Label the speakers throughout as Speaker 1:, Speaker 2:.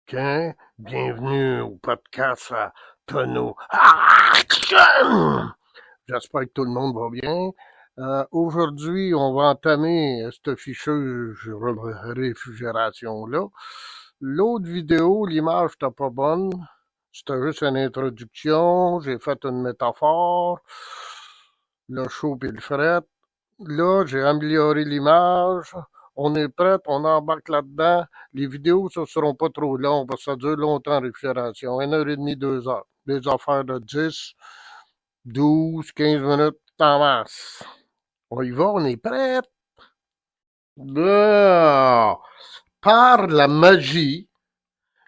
Speaker 1: OK, bienvenue au podcast à Tonneau. J'espère que tout le monde va bien. Aujourd'hui, on va entamer cette ficheuse réfrigération-là. L'autre vidéo, l'image n'était pas bonne. C'était juste une introduction. J'ai fait une métaphore. Le chaud et le fret. Là, j'ai amélioré l'image. On est prêt, on embarque là-dedans. Les vidéos, ça seront pas trop longues parce que ça dure longtemps en réfrigération. 1 heure et demie, 2 heures. Des affaires de 10, 12, 15 minutes en masse. On y va, on est prêt. Ah, par la magie,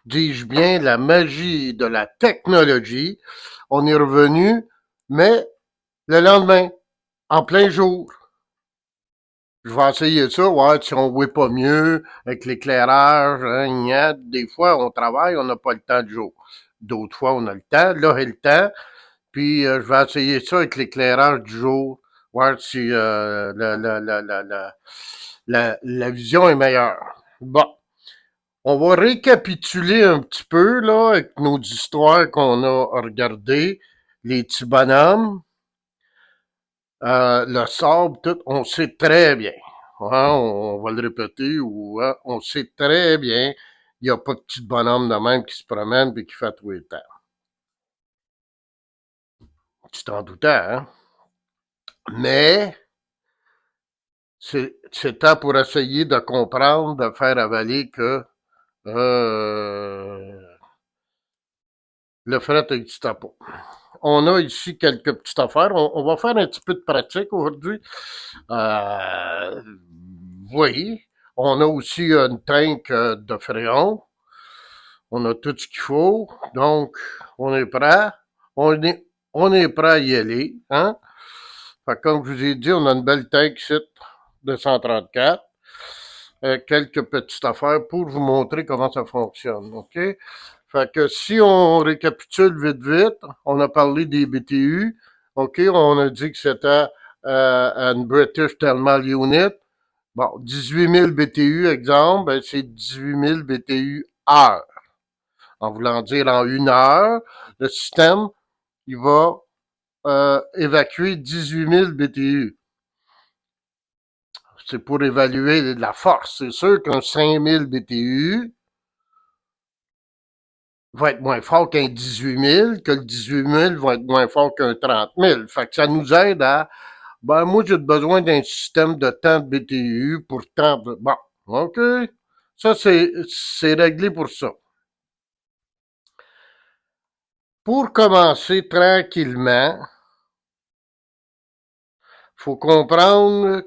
Speaker 1: dis-je bien la magie de la technologie, on est revenu, mais le lendemain, en plein jour. Je vais essayer ça, ouais, si on voit pas mieux, avec l'éclairage, hein, des fois, on travaille, on n'a pas le temps du jour. D'autres fois, on a le temps. Là, j'ai le temps. Puis, je vais essayer ça avec l'éclairage du jour, voir si la vision est meilleure. Bon, on va récapituler un petit peu, là, avec nos histoires qu'on a regardées. Les petits bonhommes, le sable, tout, on sait très bien. Hein, on va le répéter, ou hein, on sait très bien, il n'y a pas de petit bonhomme de même qui se promène et qui fait tout le temps. Tu t'en doutais, hein? Mais c'est temps pour essayer de comprendre, de faire avaler que euh, le fret n'existe pas. On a ici quelques petites affaires. On va faire un petit peu de pratique aujourd'hui. Euh, oui, on a aussi une tank de fréon. On a tout ce qu'il faut. Donc, on est prêt. On est, on est prêt à y aller. Hein? Fait que comme je vous ai dit, on a une belle tank ici de 134. Quelques petites affaires pour vous montrer comment ça fonctionne. OK? Fait que si on récapitule vite vite, on a parlé des BTU. OK? On a dit que c'était une British Thermal Unit. Bon, 18 000 BTU, exemple, ben c'est 18 000 BTU heure. En voulant dire en 1 heure, le système, il va évacuer 18 000 BTU. C'est pour évaluer la force. C'est sûr qu'un 5 000 BTU va être moins fort qu'un 18 000, que le 18 000 va être moins fort qu'un 30 000. Fait que ça nous aide à, ben, moi, j'ai besoin d'un système de temps de BTU pour tant de, bon, OK. Ça, c'est réglé pour ça. Pour commencer tranquillement, faut comprendre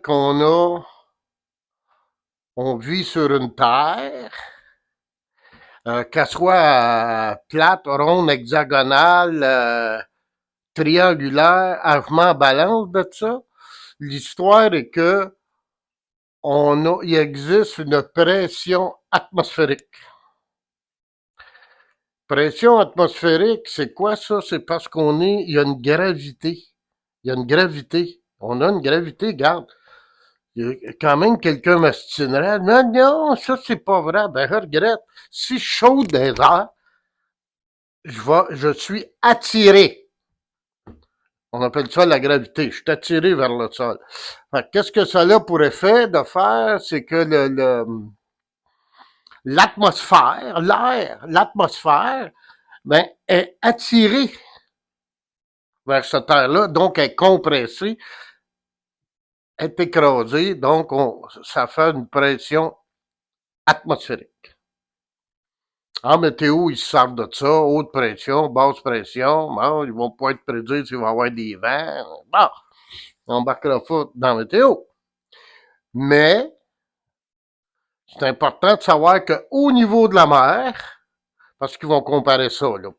Speaker 1: on vit sur une terre, qu'elle soit plate, ronde, hexagonale, triangulaire, armement balance de ça. L'histoire est que il existe une pression atmosphérique. Pression atmosphérique, c'est quoi ça? C'est parce il y a une gravité. Il y a une gravité. On a une gravité, regarde. Quand même, quelqu'un m'astinerait. Non, non, ça, c'est pas vrai. Ben, je regrette. Si je saute des airs, je suis attiré. On appelle ça la gravité. Je suis attiré vers le sol. Fait qu'est-ce que ça a pour effet de faire? C'est que l'atmosphère, ben, est attirée vers cette terre-là, donc est compressée, est écrasée, donc ça fait une pression atmosphérique. En météo, ils se servent de ça, haute pression, basse pression, bon, ils vont pas être prédire s'il va y avoir des vents, bon, on embarquera pas dans la météo. Mais, c'est important de savoir qu'au niveau de la mer, parce qu'ils vont comparer ça, là,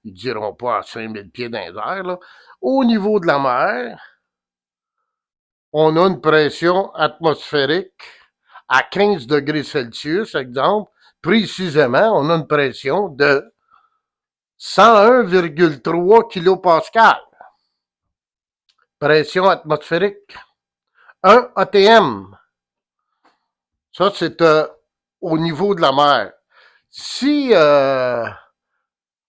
Speaker 1: ils diront pas à 5000 pieds dans les airs, là, au niveau de la mer, on a une pression atmosphérique à 15 degrés Celsius, exemple, précisément, on a une pression de 101,3 kilopascal. Pression atmosphérique. 1 ATM. Ça, c'est au niveau de la mer. Si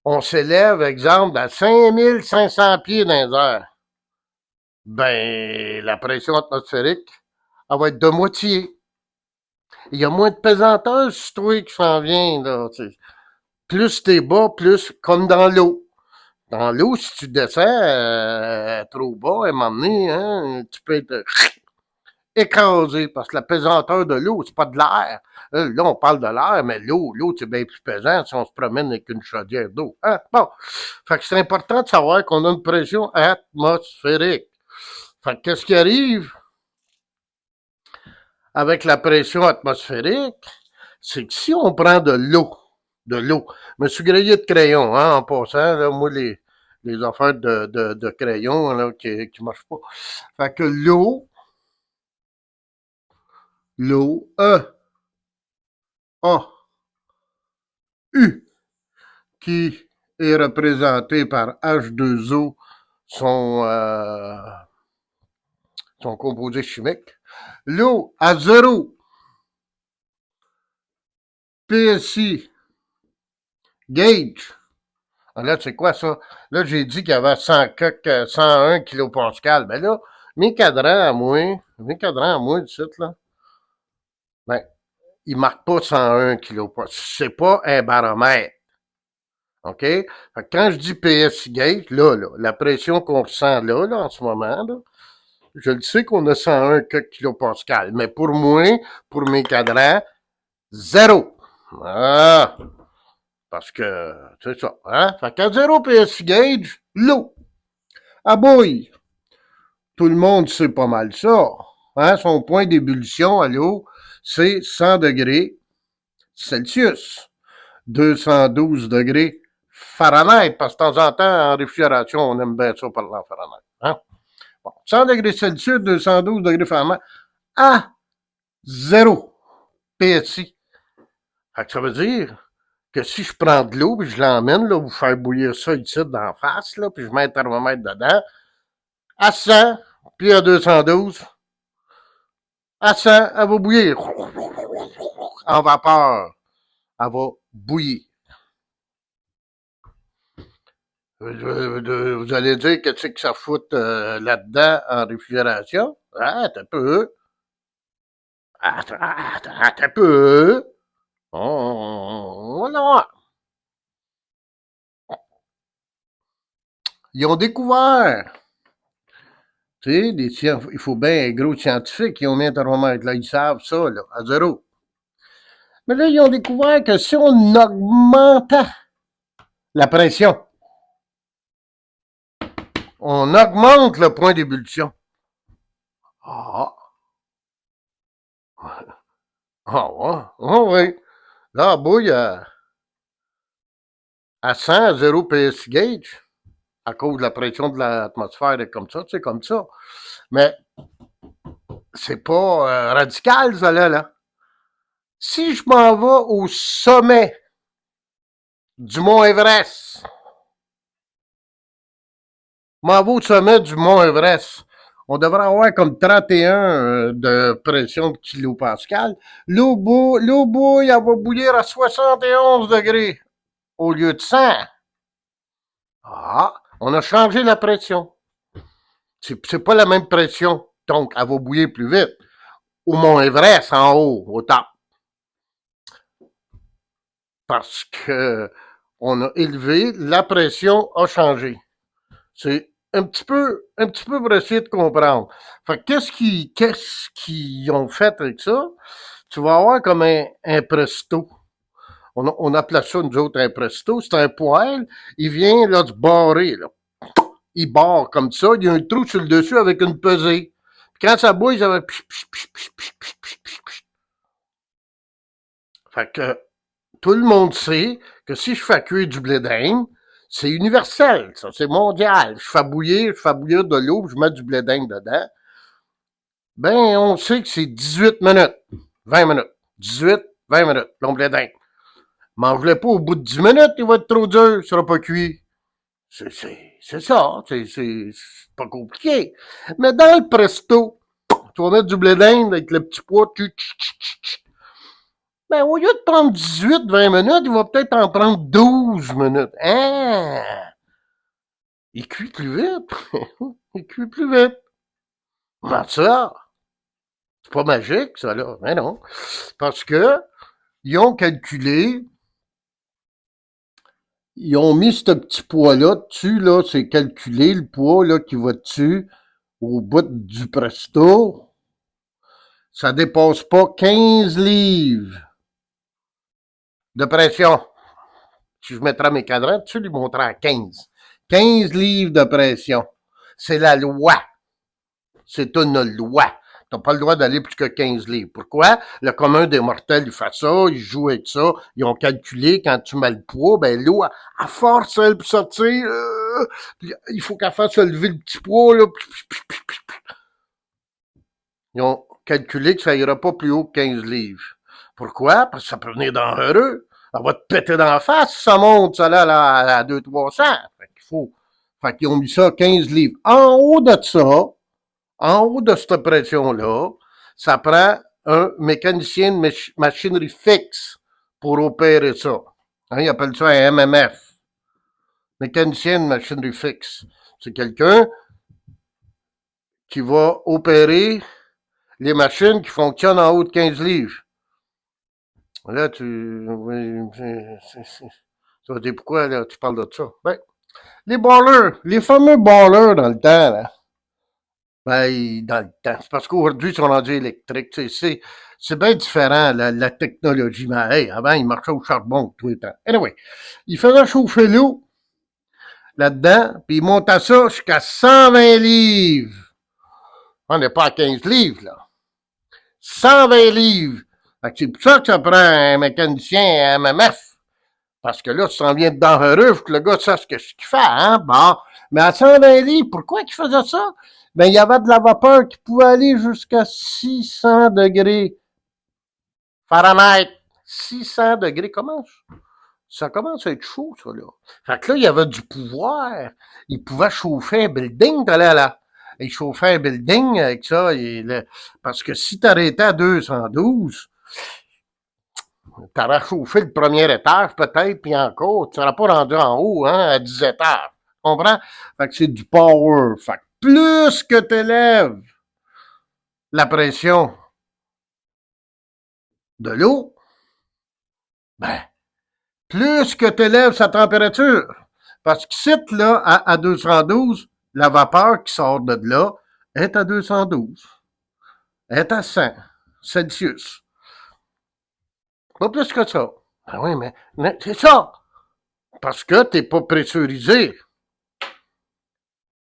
Speaker 1: on s'élève, exemple, à 5500 pieds dans les airs, ben, la pression atmosphérique, elle va être de moitié. Il y a moins de pesanteur sur toi qui s'en vient, là. Plus t'es bas, plus comme dans l'eau. Dans l'eau, si tu descends trop bas, à un moment donné, hein, tu peux être écrasé parce que la pesanteur de l'eau, c'est pas de l'air. Là, on parle de l'air, mais l'eau, c'est bien plus pesant si on se promène avec une chaudière d'eau. Hein? Bon. Fait que c'est important de savoir qu'on a une pression atmosphérique. Fait que qu'est-ce qui arrive avec la pression atmosphérique? C'est que si on prend de l'eau, je me suis grillé de crayon, hein, en passant, là, moi, les affaires de crayon, là, qui marchent pas. Fait que l'eau, A, U, qui est représenté par H2O, son, son composé chimique. L'eau à 0, PSI, gauge. Là, c'est quoi ça? Là, j'ai dit qu'il y avait 101 kilopascal. Ben là, mes cadrans à moi, du site, là, ben, ils marquent pas 101 kilopascal. C'est pas un baromètre. OK? Fait que quand je dis PSI gauge, là, la pression qu'on ressent là, en ce moment, là, je le sais qu'on a 101 kilopascal, mais pour moi, pour mes cadrans, zéro. Ah, parce que c'est ça. Hein? Fait qu'à 0 PSI gauge, l'eau. Ah boy! Tout le monde sait pas mal ça. Hein? Son point d'ébullition à l'eau, c'est 100 degrés Celsius. 212 degrés Fahrenheit, parce que de temps en temps, en réfrigération, on aime bien ça parler en Fahrenheit. Hein? Bon, 100 degrés Celsius, 212 degrés Fahrenheit, à 0 PSI. Fait que ça veut dire que si je prends de l'eau, puis je l'emmène, là, vous faire bouillir ça ici d'en face, là, puis je mets un thermomètre dedans, à 100, puis à 212, à 100, elle va bouillir. En vapeur, elle va bouillir. Vous allez dire que c'est que ça fout là-dedans en réfrigération? Ah, t'as peu. T'as peu. Voilà. Ils ont découvert. Tu sais, il faut bien un gros scientifique qui ont mis un thermomètre. Là, ils savent ça, là, à 0. Mais là, ils ont découvert que si on augmentait la pression, on augmente le point d'ébullition. Ah, ah, ouais, ah, oui. Là, bouille à 100, à 0 PS gauge, à cause de la pression de l'atmosphère et comme ça, tu sais, comme ça. Mais c'est pas radical, ça, là. Si je m'en vais au sommet du mont Everest, m'en vais au sommet du mont Everest, on devrait avoir comme 31 de pression de kilopascal. L'eau bouille, elle va bouillir à 71 degrés au lieu de 100. Ah, on a changé la pression. C'est pas la même pression. Donc, elle va bouillir plus vite. Au mont Everest, en haut, au top. Parce que on a élevé, la pression a changé. C'est un petit peu pour essayer de comprendre. Fait que qu'est-ce qu'ils ont fait avec ça? Tu vas avoir comme un presto. On appelle ça, nous autres, un presto. C'est un poêle. Il vient, là, du barrer, là. Il barre comme ça. Il y a un trou sur le dessus avec une pesée. Puis quand ça bouille, ça va Fait que tout le monde sait que si je fais cuire du blé d'Inde, c'est universel, ça, c'est mondial. Je fais bouillir de l'eau, je mets du blé d'Inde dedans. Ben, on sait que c'est 18 minutes, 20 minutes, 18, 20 minutes, le blé d'Inde. Mange-le pas au bout de 10 minutes, il va être trop dur, il sera pas cuit. C'est ça, c'est pas compliqué. Mais dans le presto, tu vas mettre du blé d'Inde avec le petit pois, Ben, au lieu de prendre 18-20 minutes, il va peut-être en prendre 12 minutes. Hein? Il cuit plus vite. Il cuit plus vite. Comment ça? C'est pas magique, ça, là. Mais non. Parce que, ils ont calculé, ils ont mis ce petit poids-là dessus, là, c'est calculé, le poids, là, qui va dessus, au bout du presto. Ça dépasse pas 15 livres de pression. Si je mettrais mes cadrans dessus, lui montrer à 15. 15 livres de pression. C'est la loi. C'est une loi. T'as pas le droit d'aller plus que 15 livres. Pourquoi? Le commun des mortels, il fait ça, il joue avec ça. Ils ont calculé, quand tu mets le poids, ben l'eau, à force, elle peut sortir. Il faut qu'elle fasse lever le petit poids, là. Ils ont calculé que ça ira pas plus haut que 15 livres. Pourquoi? Parce que ça peut venir dangereux. Ça va te péter dans la face si ça monte, ça là, à 200-300. Fait qu'il faut. Fait qu'ils ont mis ça à 15 livres. En haut de ça, en haut de cette pression-là, ça prend un mécanicien de machinerie fixe pour opérer ça. Hein, ils appellent ça un MMF. Mécanicien de machinerie fixe. C'est quelqu'un qui va opérer les machines qui fonctionnent en haut de 15 livres. Là, ça veut dire pourquoi là, tu parles de ça? Ben, les ballers, les fameux ballers dans le temps, là. Ben, dans le temps. C'est parce qu'aujourd'hui, ils sont rendus électriques. C'est bien différent, la technologie. Mais hey, avant, ils marchaient au charbon tout le temps. Anyway, ils faisaient chauffer l'eau là-dedans, puis ils montaient ça jusqu'à 120 livres. On n'est pas à 15 livres, là. 120 livres. C'est pour ça que ça prend un mécanicien MMF. Parce que là, tu s'en viens de dangereux, faut que le gars sache ce qu'il fait, hein? Bon. Mais à 120 livres, pourquoi il faisait ça? Ben, il y avait de la vapeur qui pouvait aller jusqu'à 600 degrés Fahrenheit. 600 degrés, comment? Ça commence à être chaud, ça, là. Fait que là, il y avait du pouvoir. Il pouvait chauffer un building, t'allais là. Il chauffait un building avec ça. Parce que si t'arrêtais à 212, t'aurais chauffé le premier étage, peut-être, puis encore, tu serais pas rendu en haut, hein, à 10 étages. Tu comprends? Fait que c'est du power. Fait que plus que t'élèves la pression de l'eau, ben, plus que t'élèves sa température. Parce que ici, là, à 212, la vapeur qui sort de là est à 212. Est à 100 Celsius. Pas plus que ça. Ben oui, mais c'est ça. Parce que t'es pas pressurisé.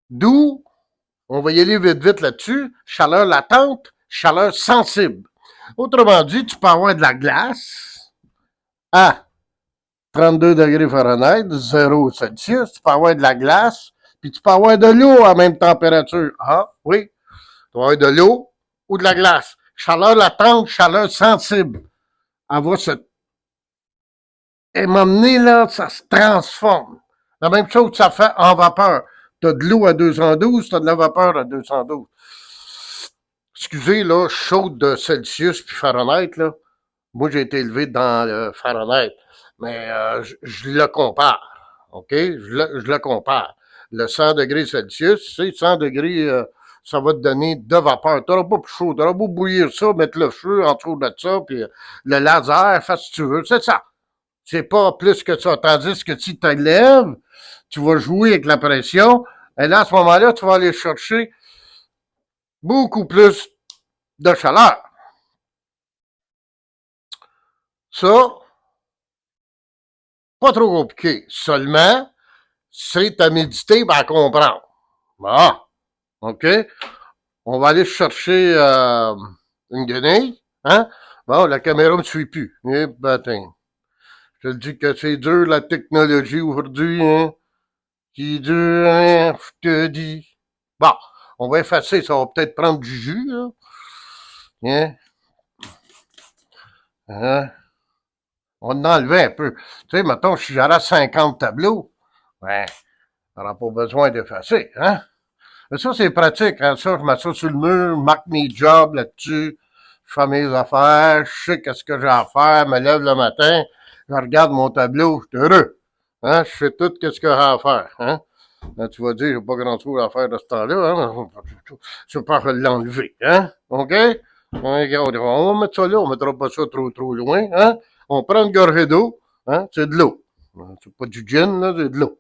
Speaker 1: D'où, on va y aller vite vite là-dessus, chaleur latente, chaleur sensible. Autrement dit, tu peux avoir de la glace à 32 degrés Fahrenheit, 0 Celsius, tu peux avoir de la glace, puis tu peux avoir de l'eau à même température. Ah, oui, tu peux avoir de l'eau ou de la glace. Chaleur latente, chaleur sensible. Elle va se... Et m'emmener là, ça se transforme. La même chose que ça fait en vapeur. Tu as de l'eau à 212, tu as de la vapeur à 212. Excusez, là, chaude de Celsius puis Fahrenheit, là. Moi, j'ai été élevé dans le Fahrenheit. Mais je le compare. OK? Je le compare. Le 100 degrés Celsius, c'est 100 degrés, ça va te donner de vapeur. Tu n'auras pas plus chaud. Tu auras beau bouillir ça, mettre le feu en dessous de ça, puis le laser, fais ce que tu veux. C'est ça. C'est pas plus que ça. Tandis que si tu t'élèves, tu vas jouer avec la pression, et là, à ce moment-là, tu vas aller chercher beaucoup plus de chaleur. Ça, pas trop compliqué. Seulement, c'est à méditer et à comprendre. Bon, OK? On va aller chercher une guenille. Hein? Bon, la caméra ne me suit plus. Eh, bâtin. Je te dis que c'est dur, la technologie aujourd'hui. Hein? Qui dure, hein? Je te dis. Bon, on va effacer. Ça va peut-être prendre du jus. Là. Hein? Hein? On va en enlever un peu. Tu sais, mettons, si j'aurais 50 tableaux, ben, on n'aura pas besoin d'effacer. Hein? Mais ça, c'est pratique. Hein? Ça, je mets ça sur le mur, marque mes jobs là-dessus. je fais mes affaires, je sais qu'est-ce que j'ai à faire, je me lève le matin, je regarde mon tableau, je suis heureux. Hein? Je sais tout qu'est-ce que j'ai à faire. Hein? Là, tu vas dire, j'ai pas grand-chose à faire de ce temps-là. Hein? Je vais pas l'enlever. Hein? OK? On va mettre ça là, on mettra pas ça trop loin. Hein? On prend une gorgée d'eau. Hein? C'est de l'eau. C'est pas du gin, là, c'est de l'eau.